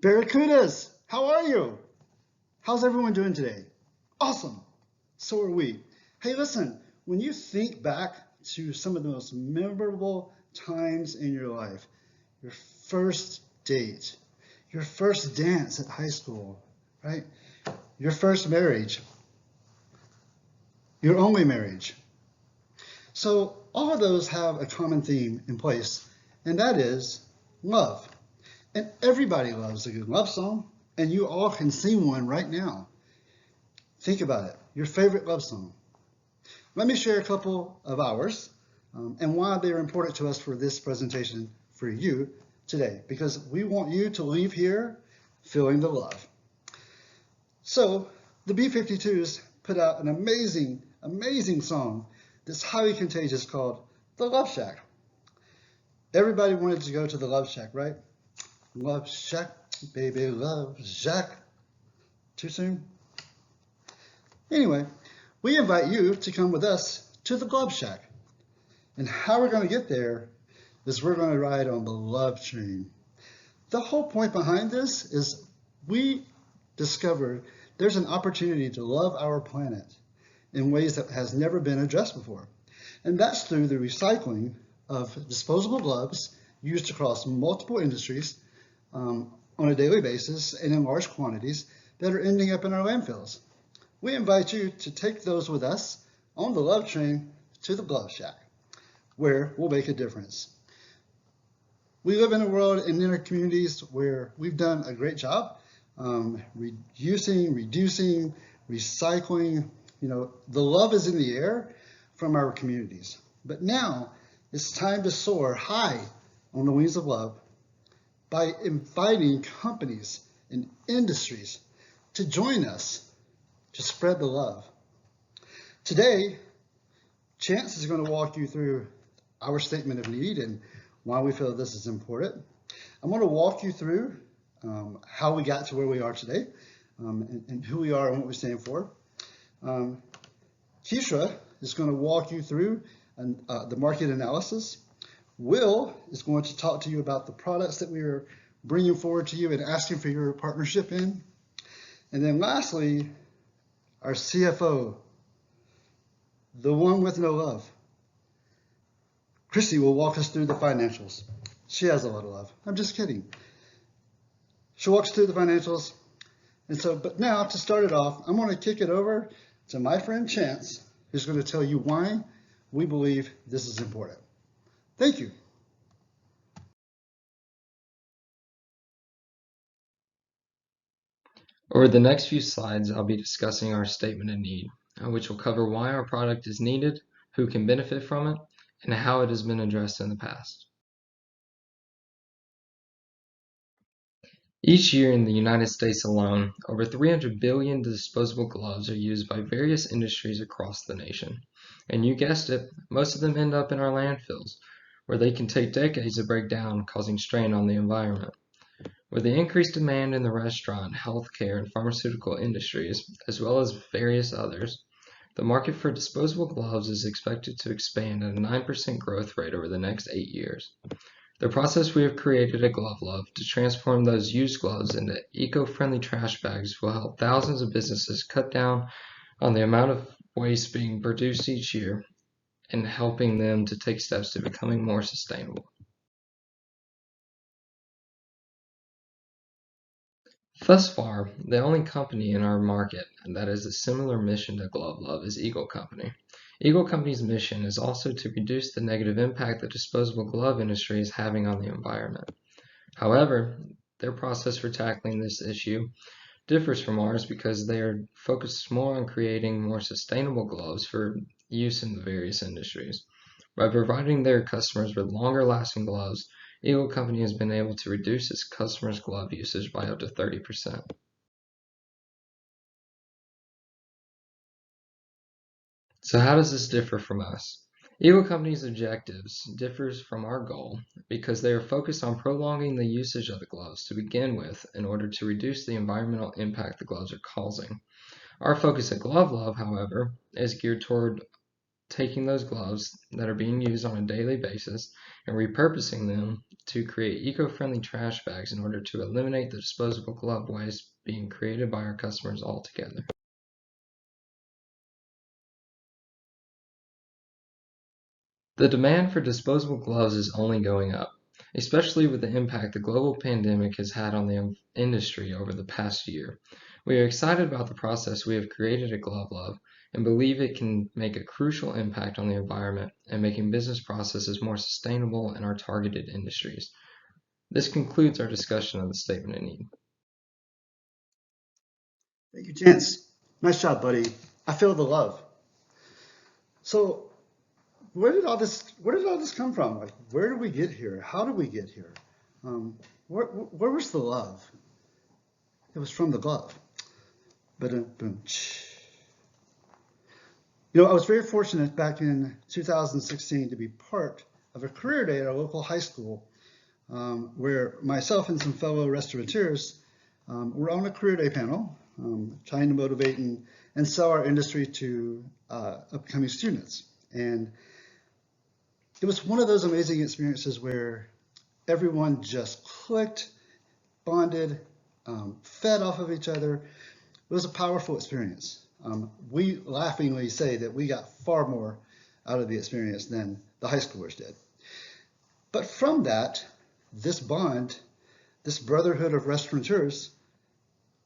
Barracudas, how are you? How's everyone doing today? Awesome. So are we. Hey, listen, when you think back to some of the most memorable times in your life, your first date, your first dance at high school, right? Your first marriage, your only marriage. So all of those have a common theme in place, and that is love. And everybody loves a good love song, and you all can sing one right now. Think about it, your favorite love song. Let me share a couple of ours and why they're important to us for this presentation for you today, because we want you to leave here feeling the love. So the B-52s put out an amazing song that's highly contagious called The Love Shack. Everybody wanted to go to the Love Shack, right? Love Shack, baby, love Shack. Too soon? Anyway, we invite you to come with us to the Love Shack. And how we're going to get there is we're going to ride on the love train. The whole point behind this is we discovered there's an opportunity to love our planet in ways that has never been addressed before. And that's through the recycling of disposable gloves used across multiple industries on a daily basis and in large quantities that are ending up in our landfills. We invite you to take those with us on the love train to the Glove Shack, where we'll make a difference. We live in a world and in our communities where we've done a great job reducing, recycling. You know, the love is in the air from our communities. But now it's time to soar high on the wings of love by inviting companies and industries to join us to spread the love. Today, Chance is going to walk you through our statement of need and why we feel this is important. I'm going to walk you through how we got to where we are today and who we are and what we stand for. Keisha is going to walk you through the market analysis. Will is going to talk to you about the products that we are bringing forward to you and asking for your partnership in. And then lastly, our CFO, the one with no love, Chrissy, will walk us through the financials. She has a lot of love. I'm just kidding. She'll walk us through the financials. And so, but now to start it off, I'm going to kick it over to my friend Chance, who's going to tell you why we believe this is important. Thank you. Over the next few slides, I'll be discussing our statement of need, which will cover why our product is needed, who can benefit from it, and how it has been addressed in the past. Each year in the United States alone, over 300 billion disposable gloves are used by various industries across the nation. And you guessed it, most of them end up in our landfills, where they can take decades to break down, causing strain on the environment. With the increased demand in the restaurant, healthcare, and pharmaceutical industries, as well as various others, the market for disposable gloves is expected to expand at a 9% growth rate over the next 8 years. The process we have created at Glove Love to transform those used gloves into eco-friendly trash bags will help thousands of businesses cut down on the amount of waste being produced each year and helping them to take steps to becoming more sustainable. Thus far, the only company in our market that has a similar mission to Glove Love is Eagle Company. Eagle Company's mission is also to reduce the negative impact the disposable glove industry is having on the environment. However, their process for tackling this issue differs from ours because they are focused more on creating more sustainable gloves for use in the various industries. By providing their customers with longer lasting gloves, Eagle Company has been able to reduce its customers' glove usage by up to 30%. So how does this differ from us? Eagle Company's objectives differs from our goal because they are focused on prolonging the usage of the gloves to begin with in order to reduce the environmental impact the gloves are causing. Our focus at Glove Love, however, is geared toward taking those gloves that are being used on a daily basis and repurposing them to create eco-friendly trash bags in order to eliminate the disposable glove waste being created by our customers altogether. The demand for disposable gloves is only going up, especially with the impact the global pandemic has had on the industry over the past year. We are excited about the process we have created at Glove Love and believe it can make a crucial impact on the environment and making business processes more sustainable in our targeted industries. This concludes our discussion of the statement of need. Thank you, Chance. Nice job, buddy. I feel the love. So where did all this come from? Like, where did we get here? How did we get here? Where was the love? It was from the glove. Boom. I was very fortunate back in 2016 to be part of a career day at a local high school where myself and some fellow restaurateurs were on a career day panel trying to motivate and sell our industry to upcoming students. And it was one of those amazing experiences where everyone just clicked, bonded, fed off of each other. It was a powerful experience. We laughingly say that we got far more out of the experience than the high schoolers did. But from that, this bond, this brotherhood of restaurateurs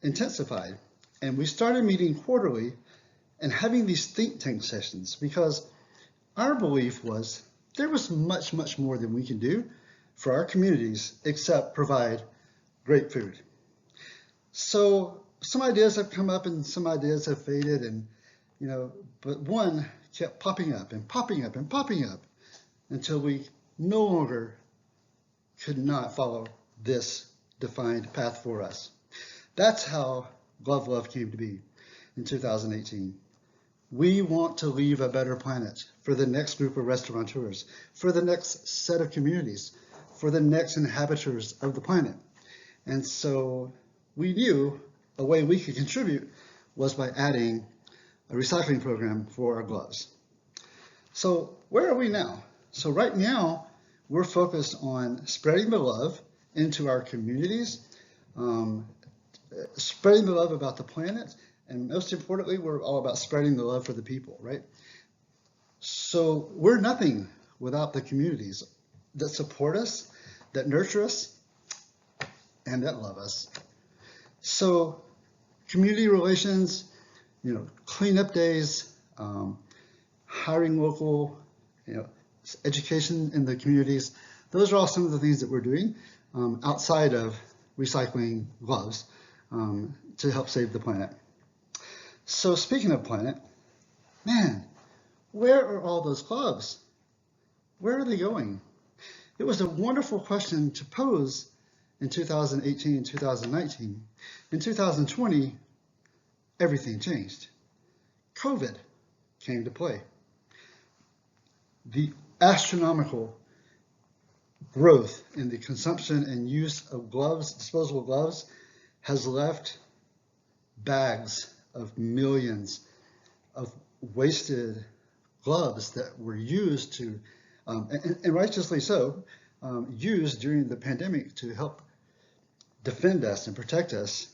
intensified. And we started meeting quarterly and having these think tank sessions because our belief was there was much, much more than we can do for our communities except provide great food. So some ideas have come up and some ideas have faded, and but one kept popping up and popping up and popping up until we no longer could not follow this defined path for us. That's how Glove Love came to be in 2018. We want to leave a better planet for the next group of restaurateurs, for the next set of communities, for the next inhabitants of the planet. And so we knew a way we could contribute was by adding a recycling program for our gloves. So where are we now? So right now, we're focused on spreading the love into our communities, spreading the love about the planet, and most importantly, we're all about spreading the love for the people, right? So we're nothing without the communities that support us, that nurture us, and that love us. So community relations, cleanup days, hiring local, education in the communities, those are all some of the things that we're doing outside of recycling gloves to help save the planet. So speaking of planet, man, where are all those gloves? Where are they going? It was a wonderful question to pose in 2018 and 2019. In 2020, everything changed. COVID came to play. The astronomical growth in the consumption and use of gloves, disposable gloves, has left bags of millions of wasted gloves that were used to, and righteously so, used during the pandemic to help defend us and protect us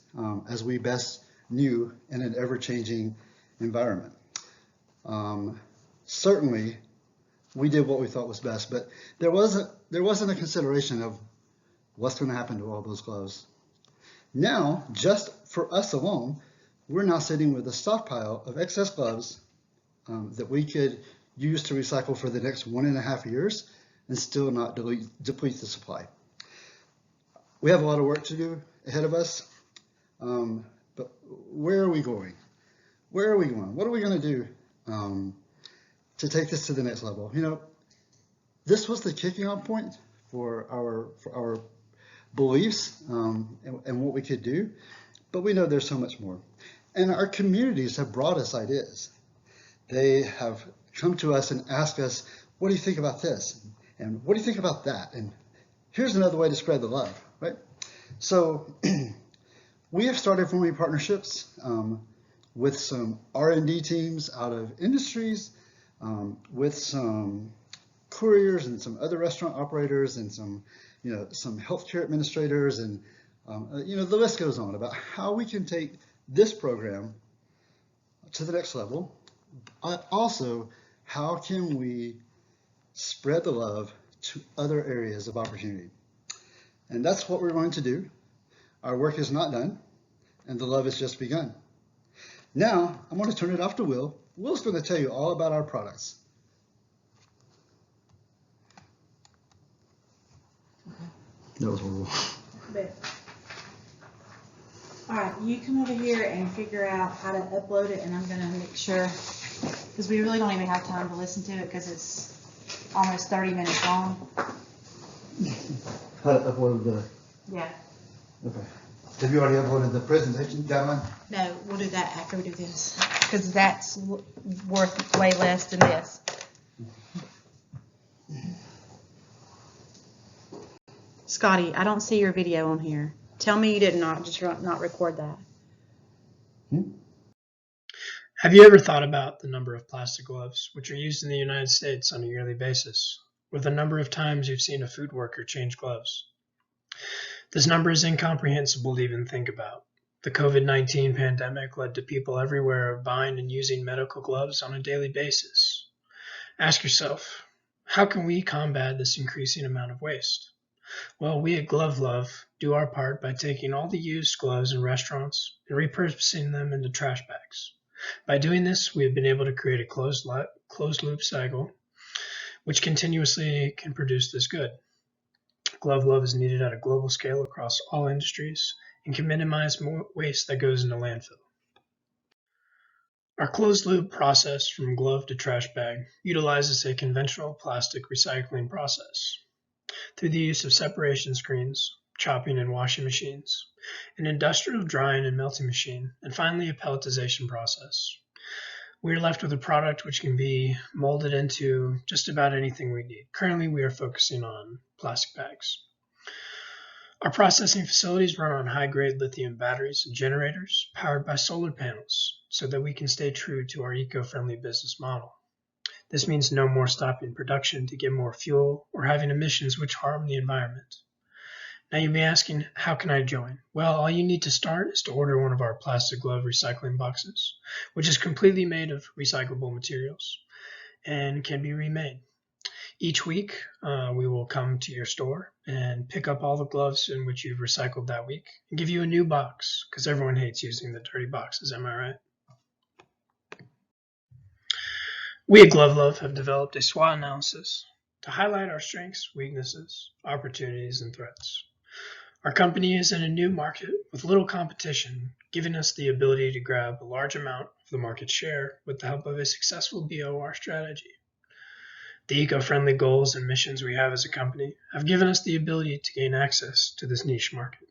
as we best knew in an ever-changing environment. Certainly, we did what we thought was best, but there wasn't a consideration of what's going to happen to all those gloves. Now, just for us alone, we're now sitting with a stockpile of excess gloves that we could use to recycle for the next 1.5 years and still not deplete the supply. We have a lot of work to do ahead of us, but where are we going? Where are we going? What are we going to do to take this to the next level? This was the kicking off point for our beliefs and what we could do, but we know there's so much more. And our communities have brought us ideas. They have come to us and asked us, what do you think about this? And what do you think about that? And here's another way to spread the love, right? So we have started forming partnerships with some R&D teams out of industries, with some couriers and some other restaurant operators and some some healthcare administrators, and the list goes on about how we can take this program to the next level. Also, how can we spread the love to other areas of opportunity? And that's what we're going to do. Our work is not done, and the love has just begun. Now, I'm going to turn it off to Will. Will's going to tell you all about our products. That was horrible. All right, you come over here and figure out how to upload it, and I'm going to make sure, because we really don't even have time to listen to it because it's almost 30 minutes long. How to upload the... Yeah. Okay. Have you already uploaded the presentation guideline? No, we'll do that after we do this, because that's worth way less than this. Scotty, I don't see your video on here. Tell me you did not record that. Have you ever thought about the number of plastic gloves which are used in the United States on a yearly basis, or the number of times you've seen a food worker change gloves? This number is incomprehensible to even think about. The COVID-19 pandemic led to people everywhere buying and using medical gloves on a daily basis. Ask yourself, how can we combat this increasing amount of waste? Well, we at Glove Love do our part by taking all the used gloves in restaurants and repurposing them into trash bags. By doing this, we have been able to create a closed loop cycle which continuously can produce this good. Glove Love is needed at a global scale across all industries and can minimize more waste that goes into landfill. Our closed loop process from glove to trash bag utilizes a conventional plastic recycling process. Through the use of separation screens, chopping and washing machines, an industrial drying and melting machine, and finally a pelletization process, we are left with a product which can be molded into just about anything we need. Currently, we are focusing on plastic bags. Our processing facilities run on high-grade lithium batteries and generators powered by solar panels so that we can stay true to our eco-friendly business model. This means no more stopping production to get more fuel or having emissions which harm the environment. Now you may be asking, how can I join? Well, all you need to start is to order one of our plastic glove recycling boxes, which is completely made of recyclable materials and can be remade. Each week, we will come to your store and pick up all the gloves in which you've recycled that week and give you a new box, because everyone hates using the dirty boxes, am I right? We at Glove Love have developed a SWOT analysis to highlight our strengths, weaknesses, opportunities, and threats. Our company is in a new market with little competition, giving us the ability to grab a large amount of the market share with the help of a successful BOR strategy. The eco-friendly goals and missions we have as a company have given us the ability to gain access to this niche market.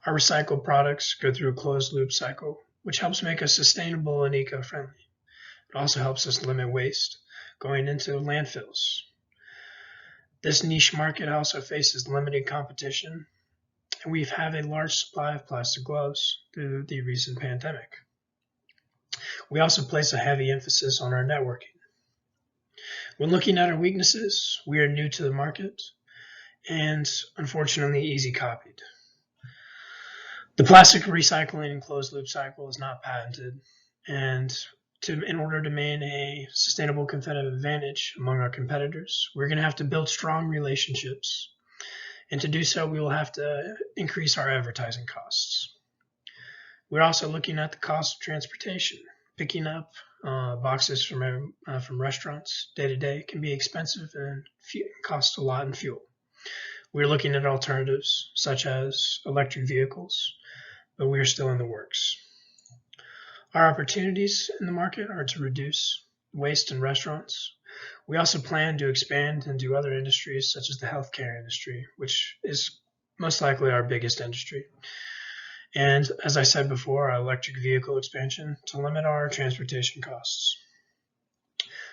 Our recycled products go through a closed-loop cycle, which helps make us sustainable and eco-friendly. It also helps us limit waste going into landfills. This niche market also faces limited competition, and we have a large supply of plastic gloves through the recent pandemic. We also place a heavy emphasis on our networking. When looking at our weaknesses, we are new to the market and unfortunately easy copied. The plastic recycling and closed loop cycle is not patented, and in order to maintain a sustainable competitive advantage among our competitors, we're going to have to build strong relationships. And to do so, we will have to increase our advertising costs. We're also looking at the cost of transportation. Picking up boxes from restaurants day to day can be expensive and cost a lot in fuel. We're looking at alternatives such as electric vehicles, but we are still in the works. Our opportunities in the market are to reduce waste in restaurants. We also plan to expand into other industries such as the healthcare industry, which is most likely our biggest industry. And as I said before, our electric vehicle expansion to limit our transportation costs.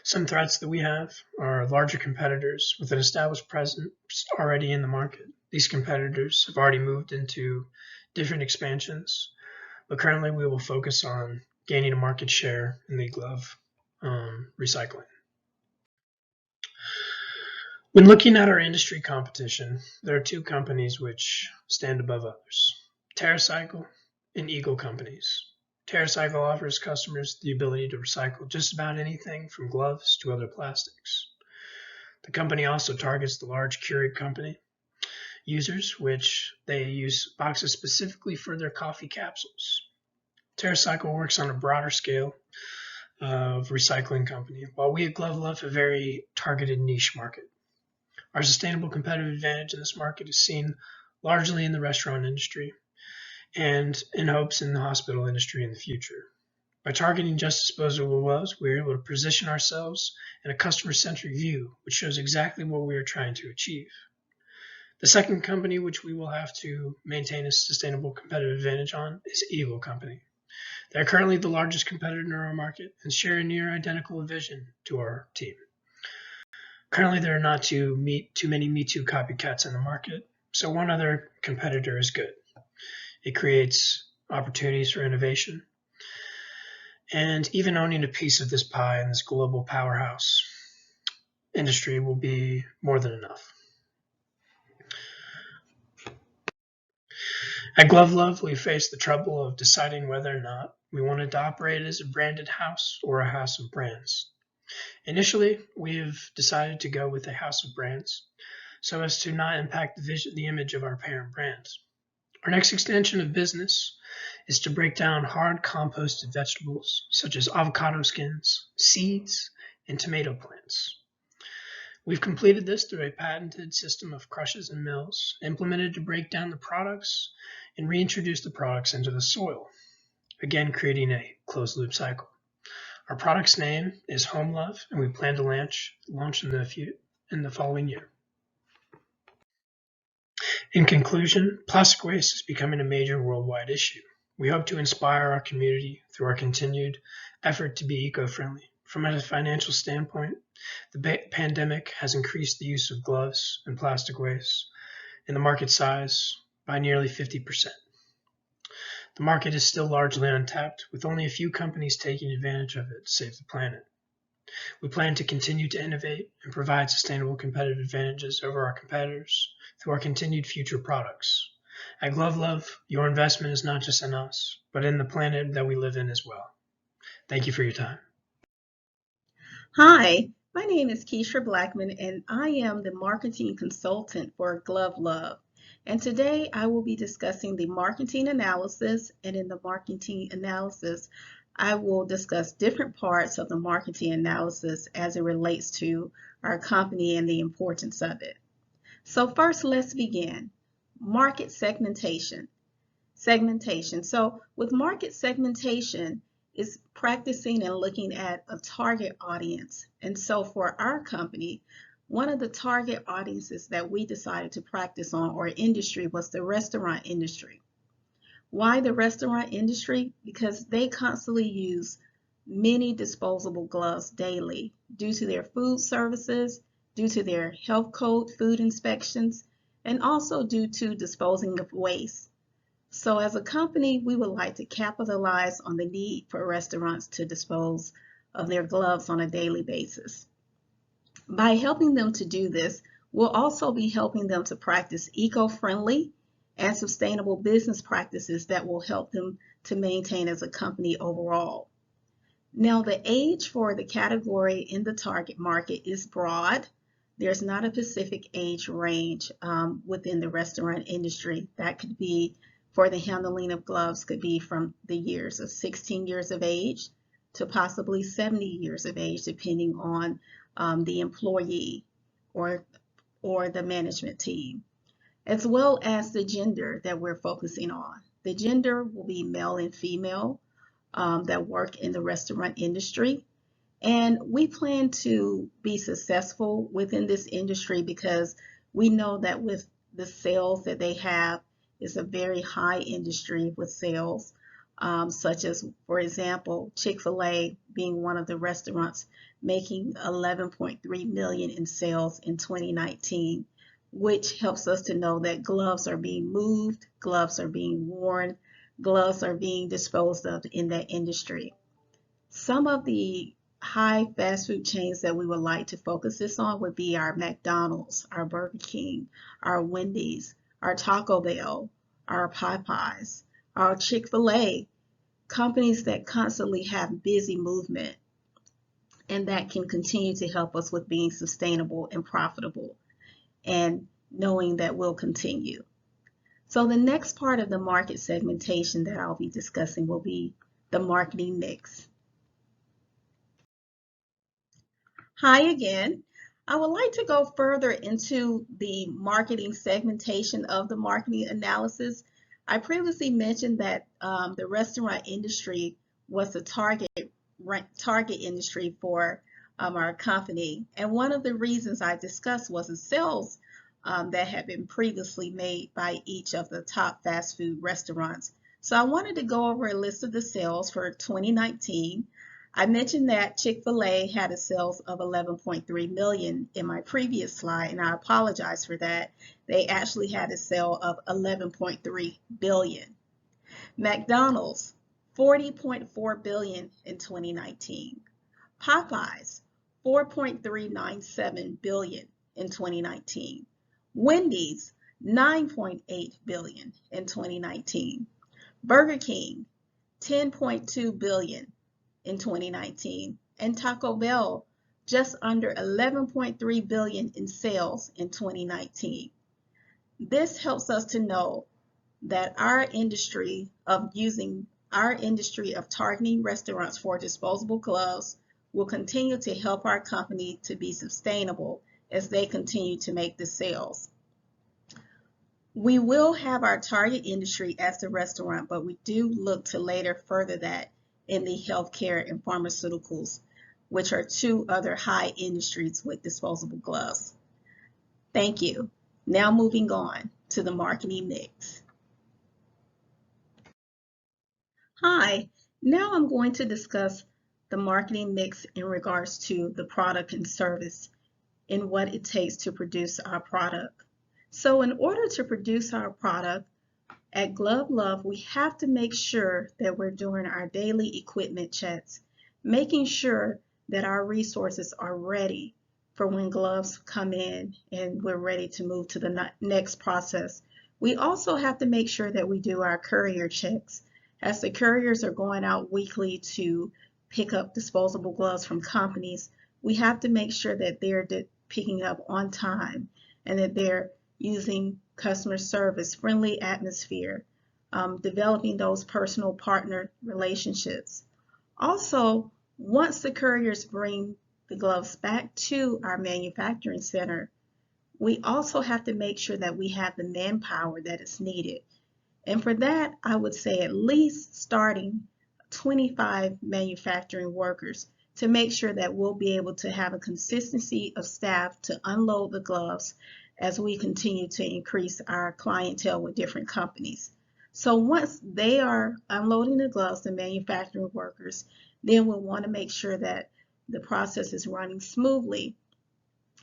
Some threats that we have are larger competitors with an established presence already in the market. These competitors have already moved into different expansions, but currently we will focus on gaining a market share in the glove recycling. When looking at our industry competition, there are two companies which stand above others: TerraCycle and Eagle Companies. TerraCycle offers customers the ability to recycle just about anything from gloves to other plastics. The company also targets the large Keurig company users, which they use boxes specifically for their coffee capsules. TerraCycle works on a broader scale of recycling company, while we at Glove Love have a very targeted niche market. Our sustainable competitive advantage in this market is seen largely in the restaurant industry and in hopes in the hospital industry in the future. By targeting just disposable gloves, we are able to position ourselves in a customer-centric view, which shows exactly what we are trying to achieve. The second company which we will have to maintain a sustainable competitive advantage on is Eagle Company. They are currently the largest competitor in our market and share a near identical vision to our team. Currently, there are not too many Me Too copycats in the market, so one other competitor is good. It creates opportunities for innovation, and even owning a piece of this pie in this global powerhouse industry will be more than enough. At Glove Love, we face the trouble of deciding whether or not we wanted to operate as a branded house or a house of brands. Initially, we have decided to go with a house of brands so as to not impact the image of our parent brands. Our next extension of business is to break down hard composted vegetables such as avocado skins, seeds, and tomato plants. We've completed this through a patented system of crushes and mills implemented to break down the products and reintroduce the products into the soil, again creating a closed loop cycle. Our product's name is Home Love, and we plan to launch in the following year. In conclusion, plastic waste is becoming a major worldwide issue. We hope to inspire our community through our continued effort to be eco-friendly. From a financial standpoint, the pandemic has increased the use of gloves and plastic waste in the market size by nearly 50%. The market is still largely untapped, with only a few companies taking advantage of it to save the planet. We plan to continue to innovate and provide sustainable competitive advantages over our competitors through our continued future products. At Glove Love, your investment is not just in us, but in the planet that we live in as well. Thank you for your time. Hi, my name is Keisha Blackman, and I am the marketing consultant for Glove Love. And today I will be discussing the marketing analysis, and in the marketing analysis, I will discuss different parts of the marketing analysis as it relates to our company and the importance of it. So first, let's begin. Market segmentation. So with market segmentation, is practicing and looking at a target audience. And so for our company, one of the target audiences that we decided to practice on, or industry, was the restaurant industry. Why the restaurant industry? Because they constantly use many disposable gloves daily due to their food services, due to their health code food inspections, and also due to disposing of waste. So as a company, we would like to capitalize on the need for restaurants to dispose of their gloves on a daily basis. By helping them to do this, we'll also be helping them to practice eco-friendly and sustainable business practices that will help them to maintain as a company overall. Now, the age for the category in the target market is broad. There's not a specific age range within the restaurant industry. That could be, for the handling of gloves, could be from the years of 16 years of age to possibly 70 years of age, depending on the employee or the management team, as well as the gender that we're focusing on. The gender will be male and female that work in the restaurant industry. And we plan to be successful within this industry because we know that with the sales that they have, is a very high industry with sales, such as, for example, Chick-fil-A being one of the restaurants making $11.3 million in sales in 2019, which helps us to know that gloves are being moved, gloves are being worn, gloves are being disposed of in that industry. Some of the high fast food chains that we would like to focus this on would be our McDonald's, our Burger King, our Wendy's, our Taco Bell, our Popeyes, our Chick-fil-A, companies that constantly have busy movement and that can continue to help us with being sustainable and profitable and knowing that we'll continue. So the next part of the market segmentation that I'll be discussing will be the marketing mix. Hi again. I would like to go further into the marketing segmentation of the marketing analysis. I previously mentioned that the restaurant industry was the target industry for our company. And one of the reasons I discussed was the sales that had been previously made by each of the top fast food restaurants. So I wanted to go over a list of the sales for 2019. I mentioned that Chick-fil-A had a sales of 11.3 million in my previous slide, and I apologize for that. They actually had a sale of 11.3 billion. McDonald's, 40.4 billion in 2019. Popeyes, 4.397 billion in 2019. Wendy's, 9.8 billion in 2019. Burger King, 10.2 billion in 2019, and Taco Bell just under 11.3 billion in sales in 2019. This helps us to know that our industry of targeting restaurants for disposable gloves will continue to help our company to be sustainable as they continue to make the sales. We will have our target industry as the restaurant, but we do look to later further that in the healthcare and pharmaceuticals, which are two other high industries with disposable gloves. Thank you. Now moving on to the marketing mix. Hi, now I'm going to discuss the marketing mix in regards to the product and service and what it takes to produce our product. So in order to produce our product, at Glove Love, we have to make sure that we're doing our daily equipment checks, making sure that our resources are ready for when gloves come in and we're ready to move to the next process. We also have to make sure that we do our courier checks, as the couriers are going out weekly to pick up disposable gloves from companies. We have to make sure that they're picking up on time and that they're using customer service, friendly atmosphere, developing those personal partner relationships. Also, once the couriers bring the gloves back to our manufacturing center, we also have to make sure that we have the manpower that is needed. And for that, I would say at least starting 25 manufacturing workers to make sure that we'll be able to have a consistency of staff to unload the gloves as we continue to increase our clientele with different companies. So once they are unloading the gloves, the manufacturing workers, then we'll want to make sure that the process is running smoothly,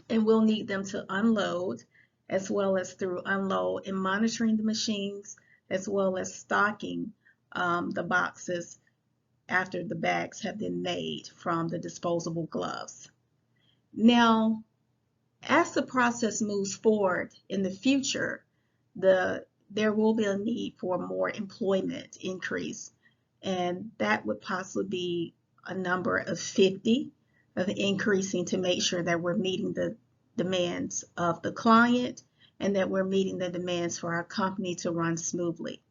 and we'll need them to unload as well as through unload and monitoring the machines, as well as stocking the boxes after the bags have been made from the disposable gloves. Now, as the process moves forward in the future, there will be a need for more employment increase, and that would possibly be a number of 50 of increasing to make sure that we're meeting the demands of the client and that we're meeting the demands for our company to run smoothly.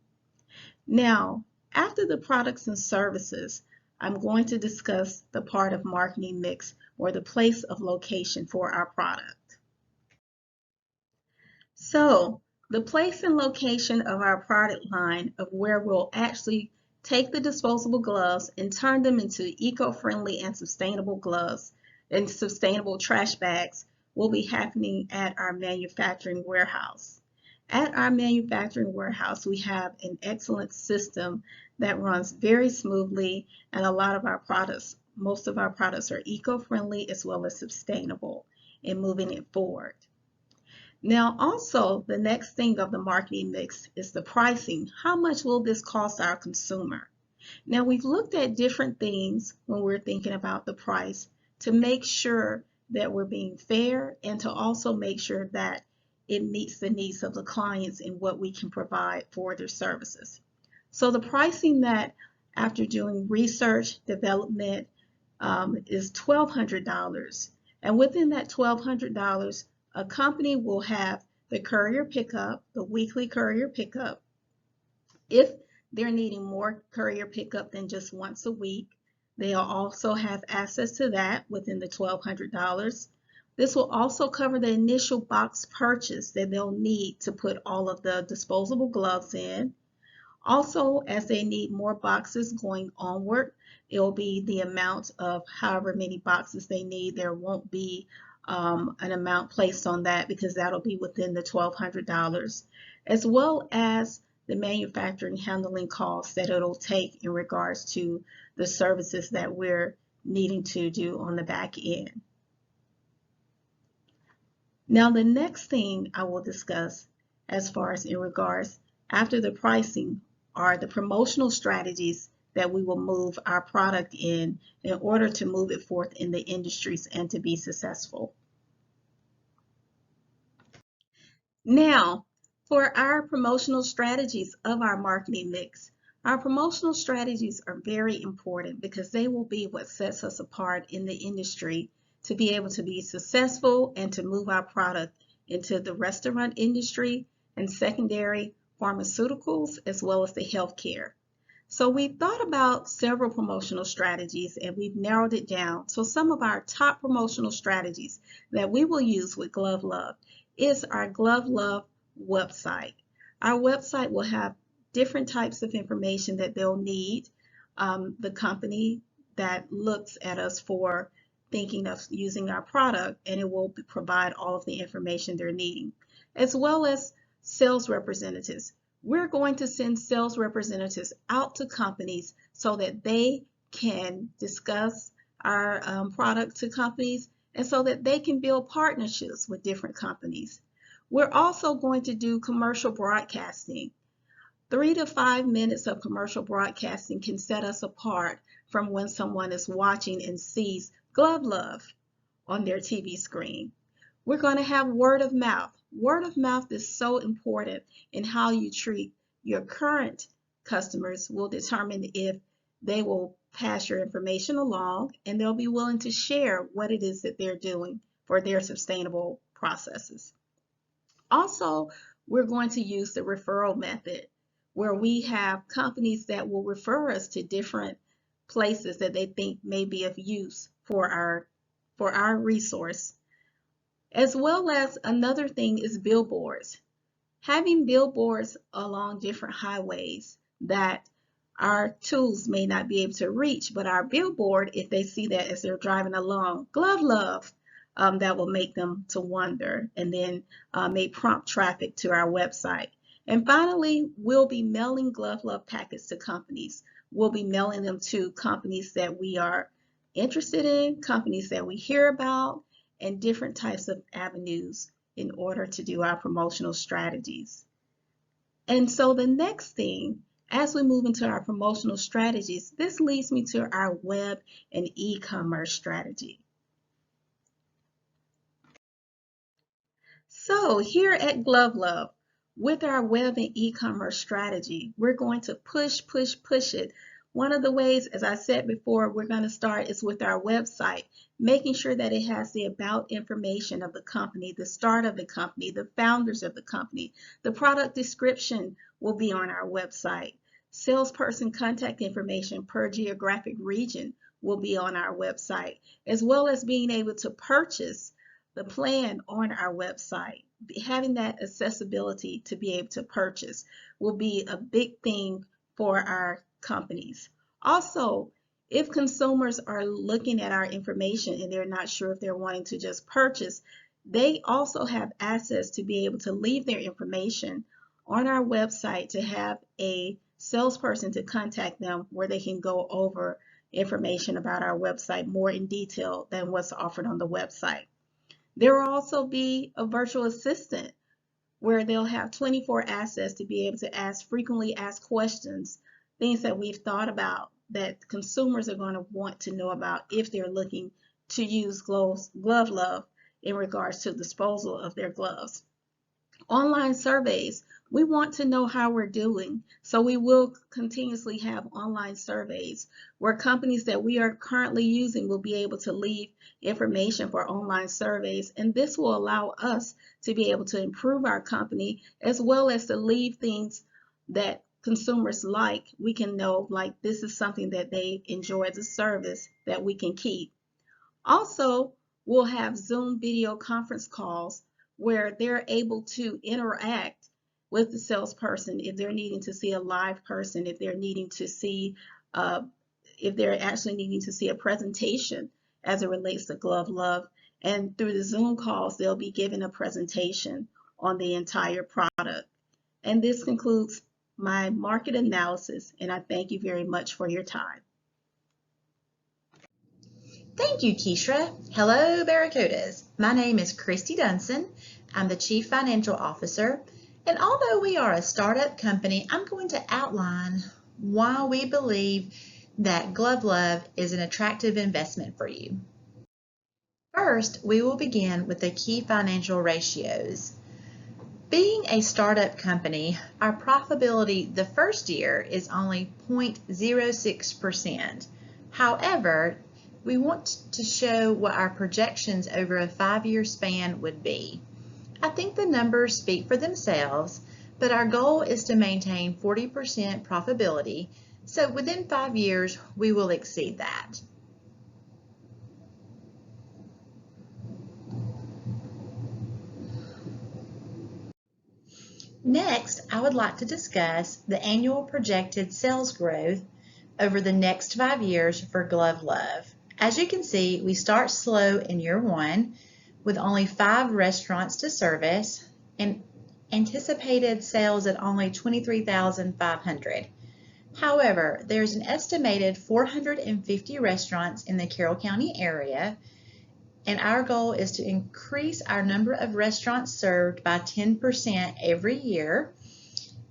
Now, after the products and services, I'm going to discuss the part of marketing mix or the place of location for our product. So, the place and location of our product line of where we'll actually take the disposable gloves and turn them into eco-friendly and sustainable gloves and sustainable trash bags will be happening at our manufacturing warehouse. At our manufacturing warehouse, we have an excellent system that runs very smoothly, and most of our products are eco-friendly as well as sustainable in moving it forward. Now, also, the next thing of the marketing mix is the pricing. How much will this cost our consumer? Now, we've looked at different things when we're thinking about the price to make sure that we're being fair and to also make sure that it meets the needs of the clients and what we can provide for their services. So the pricing that, after doing research development, is $1,200. And within that $1,200, a company will have the courier pickup, the weekly courier pickup. If they're needing more courier pickup than just once a week, they'll also have access to that within the $1,200. This will also cover the initial box purchase that they'll need to put all of the disposable gloves in. Also, as they need more boxes going onward, it will be the amount of however many boxes they need. There won't be an amount placed on that because that'll be within the $1,200, as well as the manufacturing handling costs that it'll take in regards to the services that we're needing to do on the back end. Now, the next thing I will discuss as far as in regards after the pricing are the promotional strategies that we will move our product in order to move it forth in the industries and to be successful. Now, for our promotional strategies of our marketing mix, our promotional strategies are very important because they will be what sets us apart in the industry to be able to be successful and to move our product into the restaurant industry and secondary pharmaceuticals as well as the healthcare. So we've thought about several promotional strategies and we've narrowed it down. So some of our top promotional strategies that we will use with Glove Love is our Glove Love website. Our website will have different types of information that they'll need. The company that looks at us for thinking of using our product, and it will provide all of the information they're needing, as well as sales representatives. We're going to send sales representatives out to companies so that they can discuss our product to companies and so that they can build partnerships with different companies. We're also going to do commercial broadcasting. 3 to 5 minutes of commercial broadcasting can set us apart from when someone is watching and sees Glove Love on their TV screen. We're going to have word of mouth. Word of mouth is so important in how you treat your current customers will determine if they will pass your information along and they'll be willing to share what it is that they're doing for their sustainable processes. Also, we're going to use the referral method where we have companies that will refer us to different places that they think may be of use for our resource. As well as another thing is billboards. Having billboards along different highways that our tools may not be able to reach, but our billboard, if they see that as they're driving along, Glove Love, that will make them to wonder and then may prompt traffic to our website. And finally, we'll be mailing Glove Love packets to companies. We'll be mailing them to companies that we are interested in, companies that we hear about, and different types of avenues in order to do our promotional strategies. And so the next thing, as we move into our promotional strategies, this leads me to our web and e-commerce strategy. So here at Glove Love, with our web and e-commerce strategy, we're going to push it. One of the ways, as I said before, we're going to start is with our website, making sure that it has the about information of the company, the start of the company, the founders of the company. The product description will be on our website. Salesperson contact information per geographic region will be on our website, as well as being able to purchase the plan on our website. Having that accessibility to be able to purchase will be a big thing for our companies. Also, if consumers are looking at our information and they're not sure if they're wanting to just purchase, they also have access to be able to leave their information on our website to have a salesperson to contact them where they can go over information about our website more in detail than what's offered on the website. There will also be a virtual assistant where they'll have 24 access to be able to ask frequently asked questions things that we've thought about that consumers are going to want to know about if they're looking to use Glove Love in regards to disposal of their gloves. Online surveys. We want to know how we're doing, so we will continuously have online surveys where companies that we are currently using will be able to leave information for online surveys, and this will allow us to be able to improve our company as well as to leave things that consumers like. We can know like this is something that they enjoy as a service that we can keep. Also, we'll have Zoom video conference calls where they're able to interact with the salesperson if they're needing to see a live person, if they're needing to see, if they're actually needing to see a presentation as it relates to Glove Love. And through the Zoom calls, they'll be given a presentation on the entire product. And this concludes my market analysis, and I thank you very much for your time. Thank you, Keishra. Hello, Barracudas. My name is Christy Dunson. I'm the Chief Financial Officer, and although we are a startup company, I'm going to outline why we believe that Glove Love is an attractive investment for you. First, we will begin with the key financial ratios. Being a startup company, our profitability the first year is only 0.06%. However, we want to show what our projections over a 5-year span would be. I think the numbers speak for themselves, but our goal is to maintain 40% profitability, so within 5 years, we will exceed that. Next, I would like to discuss the annual projected sales growth over the next 5 years for Glove Love. As you can see, we start slow in year 1 with only 5 restaurants to service and anticipated sales at only $23,500. However, there's an estimated 450 restaurants in the Carroll County area, and our goal is to increase our number of restaurants served by 10% every year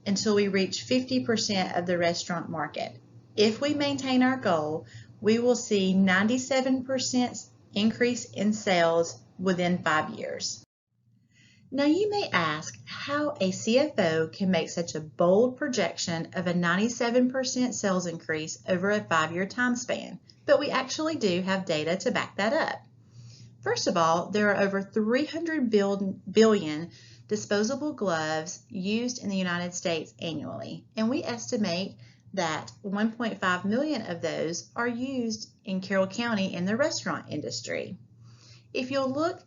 until we reach 50% of the restaurant market. If we maintain our goal, we will see 97% increase in sales within 5 years. Now you may ask how a CFO can make such a bold projection of a 97% sales increase over a 5-year time span, but we actually do have data to back that up. First of all, there are over 300 billion disposable gloves used in the United States annually, and we estimate that 1.5 million of those are used in Carroll County in the restaurant industry. If you'll look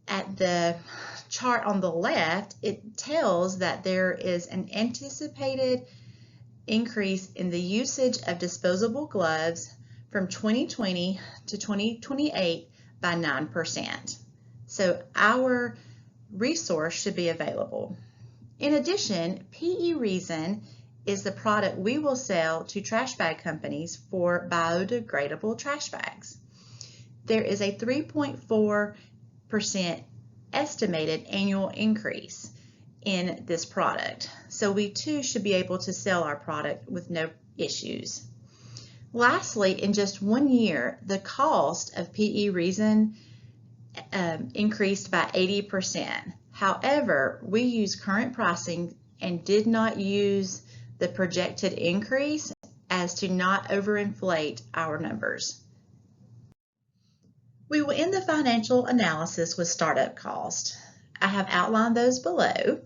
at the chart on the left, it tells that there is an anticipated increase in the usage of disposable gloves from 2020 to 2028 by 9%. So our resource should be available. In addition, PE Reason is the product we will sell to trash bag companies for biodegradable trash bags. There is a 3.4% estimated annual increase in this product. So we too should be able to sell our product with no issues. Lastly, in just 1 year, the cost of PE Reason increased by 80%. However, we use current pricing and did not use the projected increase as to not overinflate our numbers. We will end the financial analysis with startup cost. I have outlined those below.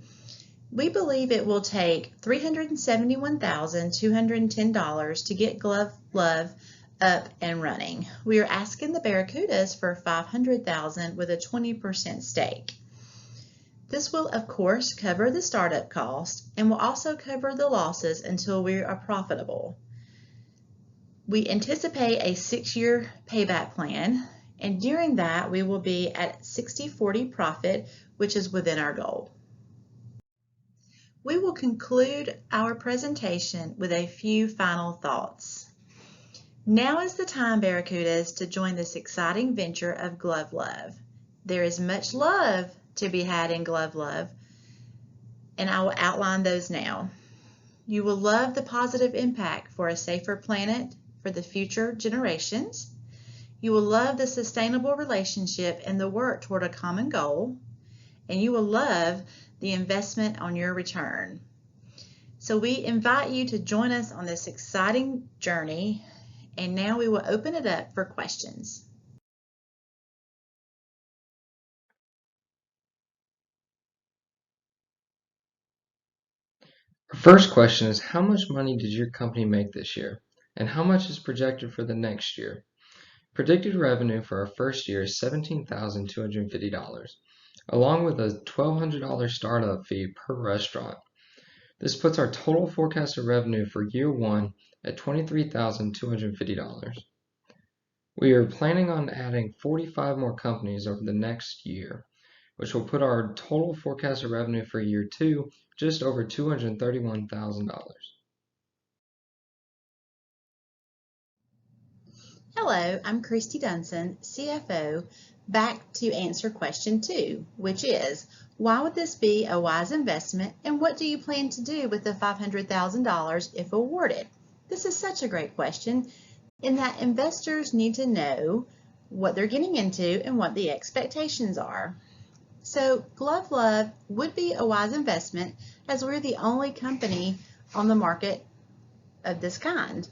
We believe it will take $371,210 to get Glove Love up and running. We are asking the Barracudas for $500,000 with a 20% stake. This will, of course, cover the startup cost and will also cover the losses until we are profitable. We anticipate a 6-year payback plan, and during that, we will be at 60-40 profit, which is within our goal. We will conclude our presentation with a few final thoughts. Now is the time, Barracudas, to join this exciting venture of Glove Love. There is much love to be had in Glove Love, and I will outline those now. You will love the positive impact for a safer planet for the future generations. You will love the sustainable relationship and the work toward a common goal. And you will love the investment on your return. So we invite you to join us on this exciting journey. And now we will open it up for questions. Our first question is, how much money did your company make this year? And how much is projected for the next year? Predicted revenue for our first year is $17,250, along with a $1,200 startup fee per restaurant. This puts our total forecasted revenue for year one at $23,250. We are planning on adding 45 more companies over the next year, which will put our total forecasted revenue for year two just over $231,000. Hello, I'm Christy Dunson, CFO, back to answer question 2, which is, why would this be a wise investment and what do you plan to do with the $500,000 if awarded? This is such a great question in that investors need to know what they're getting into and what the expectations are. So Glove Love would be a wise investment as we're the only company on the market of this kind.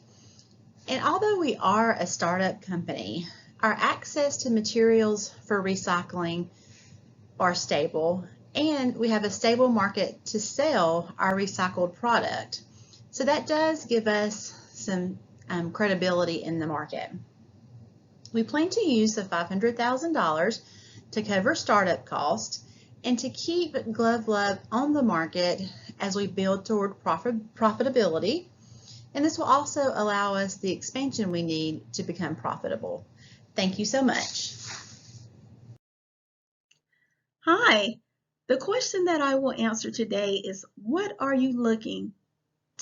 And although we are a startup company, our access to materials for recycling are stable, and we have a stable market to sell our recycled product. So that does give us some credibility in the market. We plan to use the $500,000 to cover startup costs and to keep Glove Love on the market as we build toward profitability. And this will also allow us the expansion we need to become profitable. Thank you so much. Hi, the question that I will answer today is, what are you looking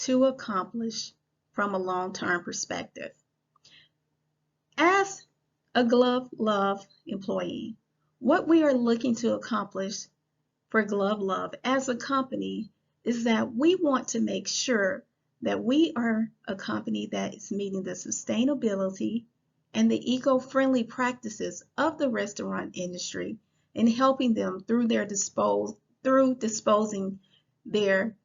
to accomplish from a long-term perspective? As a Glove Love employee, what we are looking to accomplish for Glove Love as a company is that we want to make sure that we are a company that is meeting the sustainability and the eco-friendly practices of the restaurant industry and helping them through disposing their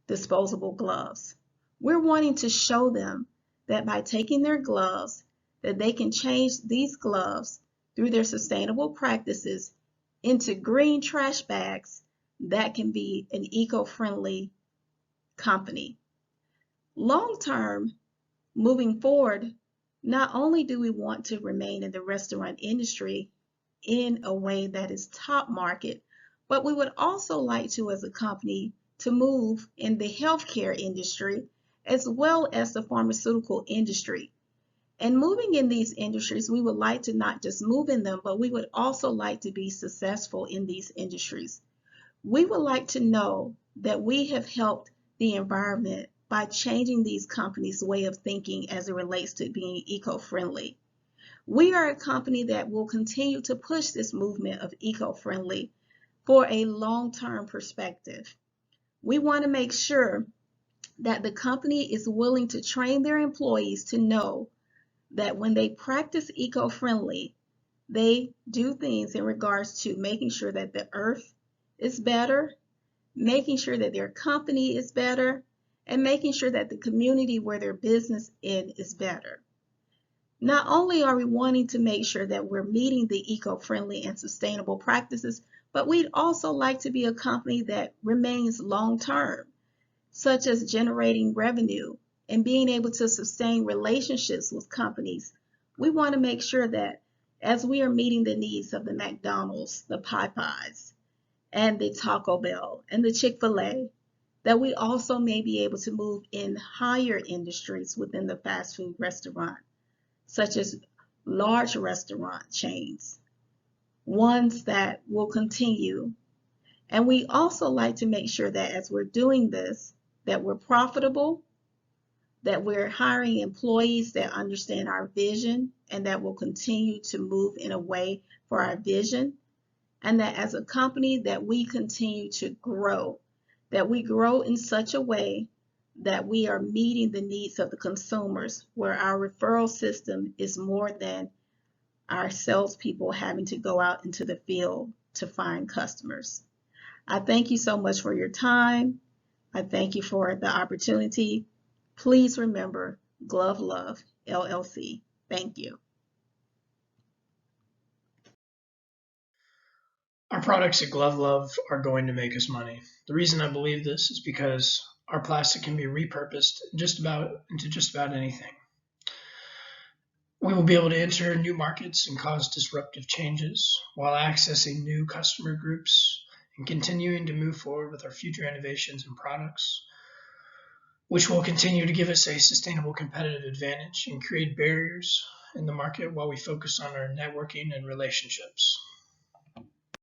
disposable gloves. We're wanting to show them that by taking their gloves, that they can change these gloves through their sustainable practices into green trash bags that can be an eco-friendly company. Long term, moving forward, not only do we want to remain in the restaurant industry in a way that is top market, but we would also like to, as a company, to move in the healthcare industry as well as the pharmaceutical industry. And moving in these industries, we would like to not just move in them, but we would also like to be successful in these industries. We would like to know that we have helped the environment by changing these companies' way of thinking as it relates to being eco-friendly. We are a company that will continue to push this movement of eco-friendly for a long-term perspective. We want to make sure that the company is willing to train their employees to know that when they practice eco-friendly, they do things in regards to making sure that the earth is better, making sure that their company is better, and making sure that the community where their business is better. Not only are we wanting to make sure that we're meeting the eco-friendly and sustainable practices, but we'd also like to be a company that remains long-term, such as generating revenue and being able to sustain relationships with companies. We want to make sure that as we are meeting the needs of the McDonald's, the Popeyes, and the Taco Bell, and the Chick-fil-A, that we also may be able to move in higher industries within the fast food restaurant, such as large restaurant chains, ones that will continue. And we also like to make sure that as we're doing this, that we're profitable, that we're hiring employees that understand our vision and that will continue to move in a way for our vision, and that as a company that we continue to grow, that we grow in such a way that we are meeting the needs of the consumers, where our referral system is more than our salespeople having to go out into the field to find customers. I thank you so much for your time. I thank you for the opportunity. Please remember Glove Love, LLC. Thank you. Our products at Glove Love are going to make us money. The reason I believe this is because our plastic can be repurposed into just about anything. We will be able to enter new markets and cause disruptive changes while accessing new customer groups and continuing to move forward with our future innovations and products, which will continue to give us a sustainable competitive advantage and create barriers in the market while we focus on our networking and relationships.